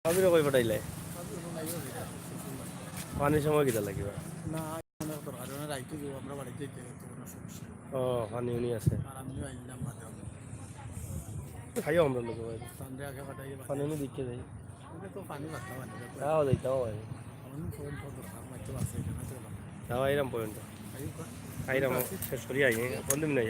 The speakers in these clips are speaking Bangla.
ভাবিরে কই পাঠাইলে পানির সময় কিটা লাগিব না অনেক দরকার অনেক রাইতে দিব আমরা বাড়িতে যেতে তো কোনো সমস্যা ও পানি উনি আছে আর আমিও আইলাম বাদে খাইও আমরা লোক সানডে আগে পাঠাই পানি উনি দিকে যাই ওকে তো পানি বাড়তে পারে তাও যাই তাও ভাই অনেক ফোন ফোন দরকার মাইতো আছে এখানে তো তাও আইরাম পর্যন্ত আইরাম শেষ করি আই ফোন দিম না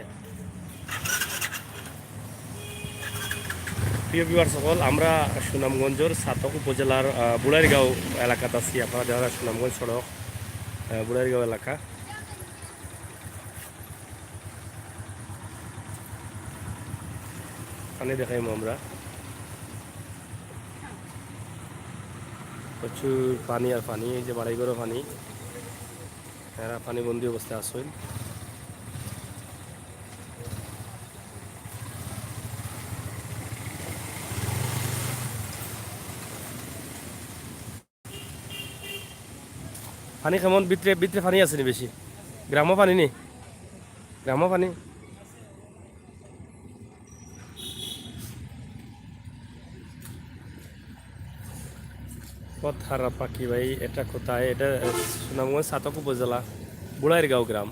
প্রিয় ভিউয়ার সকল আমরা সুনামগঞ্জের সাতক উপজেলার বুড়াইরগাঁও এলাকাত আছি আপনারা যারা সুনামগঞ্জ সড়ক বুড়াইরগাঁও এলাকা পানি দেখাইমো আমরা প্রচুর পানি আর পানি এই যে বাড়াইগড়ও পানি এরা পানিবন্দি অবস্থায় আসেন পানি কেমন ভিতরে ভিতরে পানি আছে নি বেশি গ্রাম্য পানি নি গ্রাম্য পানি পথহারা পাখি ভাই এটা কোথায় এটা সুনামগঞ্জ সাতক উপজেলা বুড়াইরগাঁও গ্রাম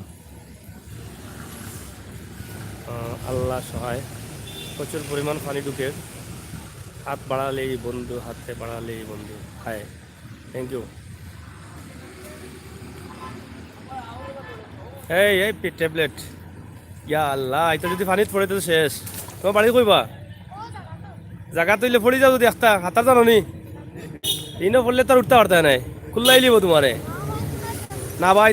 আল্লাহ সহায় প্রচুর পরিমাণ পানি ঢুকে হাত বাড়ালেই বন্ধু হাতে বাড়ালেই বন্ধু হায় থ্যাংক ইউ এই ট্যাবলেট ইয়া আল্লাহ এটা যদি পানিত পড়ে তো শেষ তোমার বাড়ি কইবা জায়গা তৈলে পড়ি যাও যদি একটা হাতার জানো নি ইনো পড়লে তার উঠতে পারতে নাই খুল্লাই লিব তোমারে না ভাই